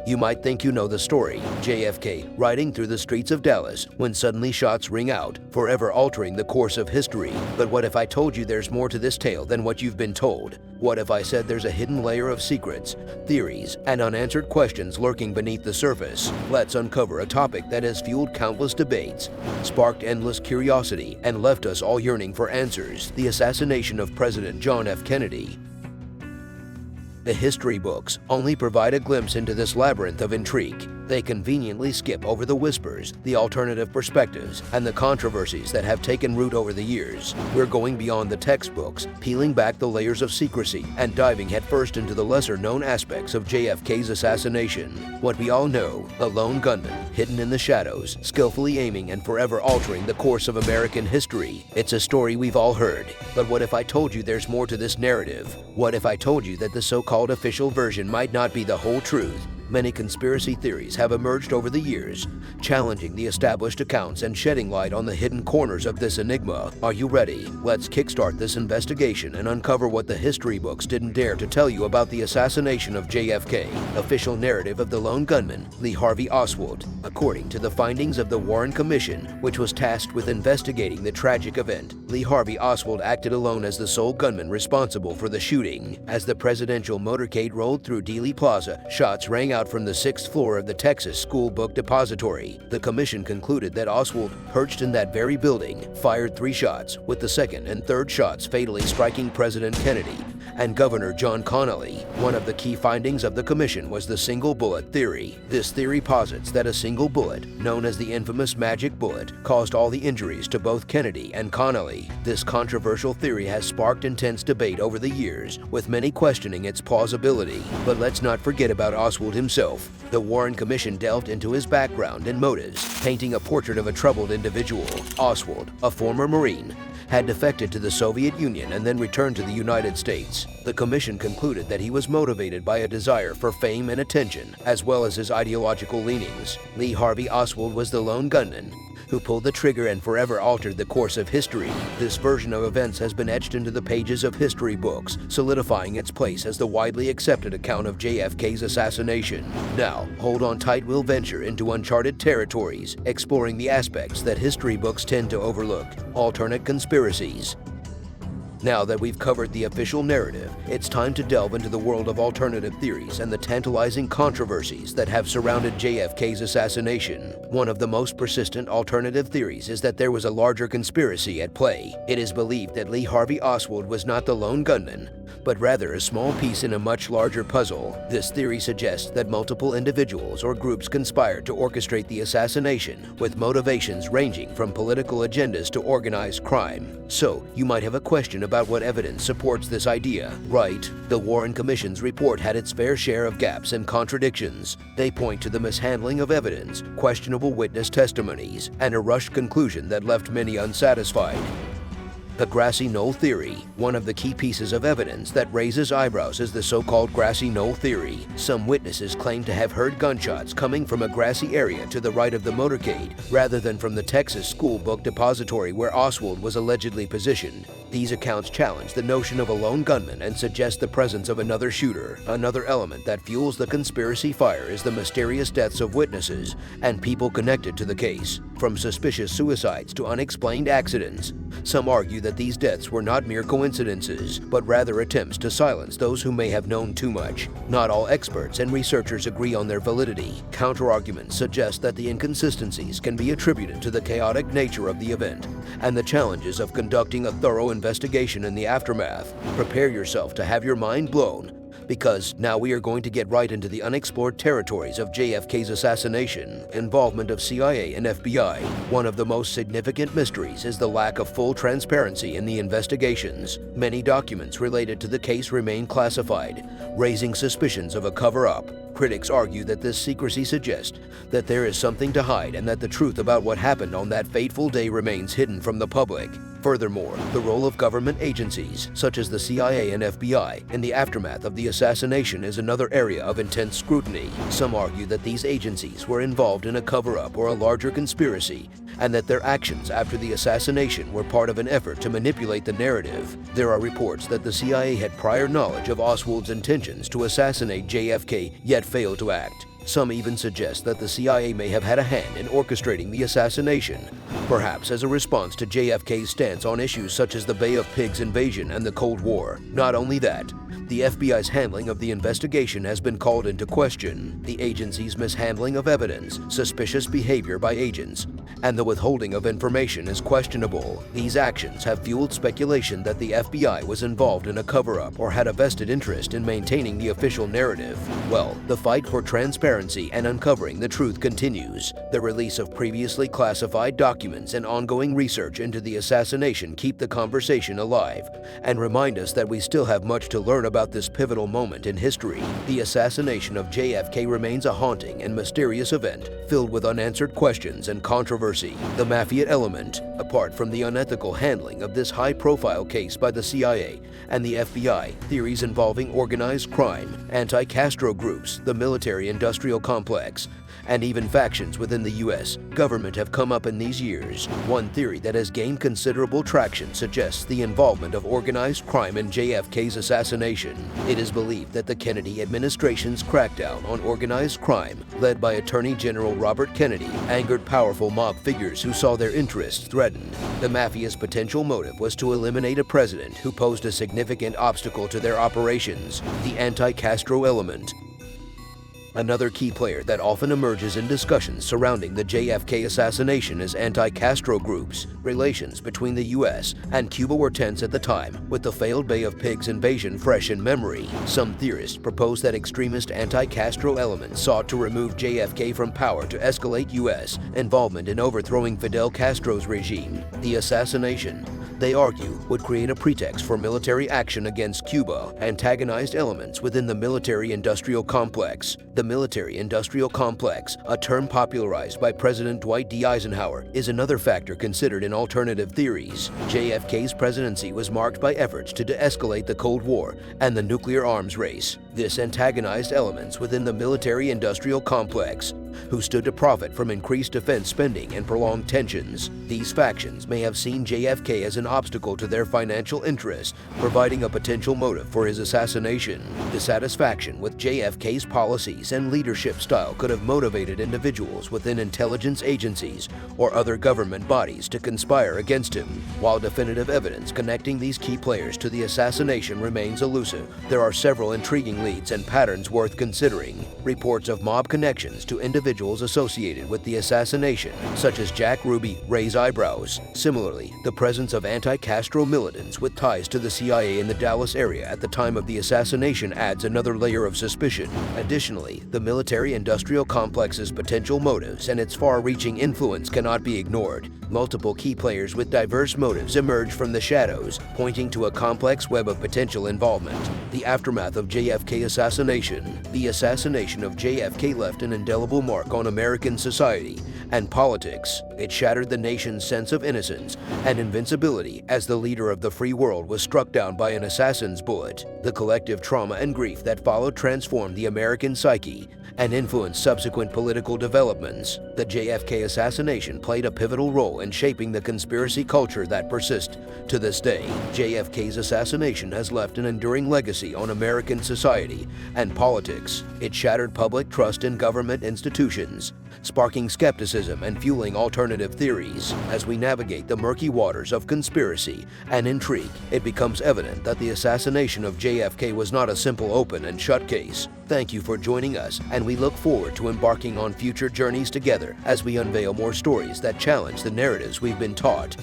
You might think you know the story, JFK riding through the streets of Dallas when suddenly shots ring out, forever altering the course of history. But what if I told you there's more to this tale than what you've been told? What if I said there's a hidden layer of secrets, theories, and unanswered questions lurking beneath the surface? Let's uncover a topic that has fueled countless debates, sparked endless curiosity, and left us all yearning for answers: the assassination of President John F. Kennedy. The history books only provide a glimpse into this labyrinth of intrigue. They conveniently skip over the whispers, the alternative perspectives, and the controversies that have taken root over the years. We're going beyond the textbooks, peeling back the layers of secrecy, and diving headfirst into the lesser-known aspects of JFK's assassination. What we all know: a lone gunman, hidden in the shadows, skillfully aiming and forever altering the course of American history. It's a story we've all heard. But what if I told you there's more to this narrative? What if I told you that the so-called official version might not be the whole truth? Many conspiracy theories have emerged over the years, challenging the established accounts and shedding light on the hidden corners of this enigma. Are you ready? Let's kickstart this investigation and uncover what the history books didn't dare to tell you about the assassination of JFK. Official narrative of the lone gunman, Lee Harvey Oswald. According to the findings of the Warren Commission, which was tasked with investigating the tragic event, Lee Harvey Oswald acted alone as the sole gunman responsible for the shooting. As the presidential motorcade rolled through Dealey Plaza, shots rang out from the 6th floor of the Texas School Book Depository. The commission concluded that Oswald, perched in that very building, fired 3 shots, with the second and third shots fatally striking President Kennedy and Governor John Connally. One of the key findings of the commission was the single bullet theory. This theory posits that a single bullet, known as the infamous magic bullet, caused all the injuries to both Kennedy and Connally. This controversial theory has sparked intense debate over the years, with many questioning its plausibility. But let's not forget about Oswald himself. The Warren Commission delved into his background and motives, painting a portrait of a troubled individual. Oswald, a former Marine, had defected to the Soviet Union and then returned to the United States. The commission concluded that he was motivated by a desire for fame and attention, as well as his ideological leanings. Lee Harvey Oswald was the lone gunman who pulled the trigger and forever altered the course of history. This version of events has been etched into the pages of history books, solidifying its place as the widely accepted account of JFK's assassination. Now, hold on tight, we'll venture into uncharted territories, exploring the aspects that history books tend to overlook: alternate conspiracies. Now that we've covered the official narrative, it's time to delve into the world of alternative theories and the tantalizing controversies that have surrounded JFK's assassination. One of the most persistent alternative theories is that there was a larger conspiracy at play. It is believed that Lee Harvey Oswald was not the lone gunman, but rather a small piece in a much larger puzzle. This theory suggests that multiple individuals or groups conspired to orchestrate the assassination, with motivations ranging from political agendas to organized crime. So, you might have a question about what evidence supports this idea. Right, the Warren Commission's report had its fair share of gaps and contradictions. They point to the mishandling of evidence, questionable witness testimonies, and a rushed conclusion that left many unsatisfied. The grassy knoll theory. One of the key pieces of evidence that raises eyebrows is the so-called grassy knoll theory. Some witnesses claim to have heard gunshots coming from a grassy area to the right of the motorcade, rather than from the Texas School Book Depository where Oswald was allegedly positioned. These accounts challenge the notion of a lone gunman and suggest the presence of another shooter. Another element that fuels the conspiracy fire is the mysterious deaths of witnesses and people connected to the case. From suspicious suicides to unexplained accidents, some argue that these deaths were not mere coincidences, but rather attempts to silence those who may have known too much. Not all experts and researchers agree on their validity. Counterarguments suggest that the inconsistencies can be attributed to the chaotic nature of the event and the challenges of conducting a thorough investigation in the aftermath. Prepare yourself to have your mind blown, because now we are going to get right into the unexplored territories of JFK's assassination. Involvement of CIA and FBI. One of the most significant mysteries is the lack of full transparency in the investigations. Many documents related to the case remain classified, raising suspicions of a cover-up. Critics argue that this secrecy suggests that there is something to hide and that the truth about what happened on that fateful day remains hidden from the public. Furthermore, the role of government agencies, such as the CIA and FBI, in the aftermath of the assassination is another area of intense scrutiny. Some argue that these agencies were involved in a cover-up or a larger conspiracy, and that their actions after the assassination were part of an effort to manipulate the narrative. There are reports that the CIA had prior knowledge of Oswald's intentions to assassinate JFK, yet failed to act. Some even suggest that the CIA may have had a hand in orchestrating the assassination, perhaps as a response to JFK's stance on issues such as the Bay of Pigs invasion and the Cold War. Not only that, the FBI's handling of the investigation has been called into question. The agency's mishandling of evidence, suspicious behavior by agents, and the withholding of information is questionable. These actions have fueled speculation that the FBI was involved in a cover-up or had a vested interest in maintaining the official narrative. Well, the fight for transparency and uncovering the truth continues. The release of previously classified documents and ongoing research into the assassination keep the conversation alive and remind us that we still have much to learn about this pivotal moment in history. The assassination of JFK remains a haunting and mysterious event filled with unanswered questions and controversy. The mafia element, apart from the unethical handling of this high-profile case by the CIA and the FBI, theories involving organized crime, anti-Castro groups, the military-industrial complex, and even factions within the U.S. government have come up in these years. One theory that has gained considerable traction suggests the involvement of organized crime in JFK's assassination. It is believed that the Kennedy administration's crackdown on organized crime, led by Attorney General Robert Kennedy, angered powerful mob figures who saw their interests threatened. The mafia's potential motive was to eliminate a president who posed a significant obstacle to their operations, the anti-Castro element. Another key player that often emerges in discussions surrounding the JFK assassination is anti-Castro groups. Relations between the US and Cuba were tense at the time, with the failed Bay of Pigs invasion fresh in memory. Some theorists propose that extremist anti-Castro elements sought to remove JFK from power to escalate US involvement in overthrowing Fidel Castro's regime. The assassination, they argue, would create a pretext for military action against Cuba. Antagonized elements within the military-industrial complex. The military-industrial complex, a term popularized by President Dwight D. Eisenhower, is another factor considered in alternative theories. JFK's presidency was marked by efforts to de-escalate the Cold War and the nuclear arms race. This antagonized elements within the military-industrial complex, who stood to profit from increased defense spending and prolonged tensions. These factions may have seen JFK as an obstacle to their financial interests, providing a potential motive for his assassination. Dissatisfaction with JFK's policies and leadership style could have motivated individuals within intelligence agencies or other government bodies to conspire against him. While definitive evidence connecting these key players to the assassination remains elusive, there are several intriguing leads and patterns worth considering. Reports of mob connections to individuals associated with the assassination, such as Jack Ruby, raise eyebrows. Similarly, the presence of anti-Castro militants with ties to the CIA in the Dallas area at the time of the assassination adds another layer of suspicion. Additionally, the military-industrial complex's potential motives and its far-reaching influence cannot be ignored. Multiple key players with diverse motives emerge from the shadows, pointing to a complex web of potential involvement. The aftermath of JFK assassination. The assassination of JFK left an indelible mark on American society and politics. It shattered the nation's sense of innocence and invincibility as the leader of the free world was struck down by an assassin's bullet. The collective trauma and grief that followed transformed the American psyche and influenced subsequent political developments. The JFK assassination played a pivotal role in shaping the conspiracy culture that persists to this day. JFK's assassination has left an enduring legacy on American society and politics. It shattered public trust in government institutions, sparking skepticism and fueling alternative theories. As we navigate the murky waters of conspiracy and intrigue, it becomes evident that the assassination of JFK was not a simple open and shut case. Thank you for joining us, and we look forward to embarking on future journeys together as we unveil more stories that challenge the narratives we've been taught.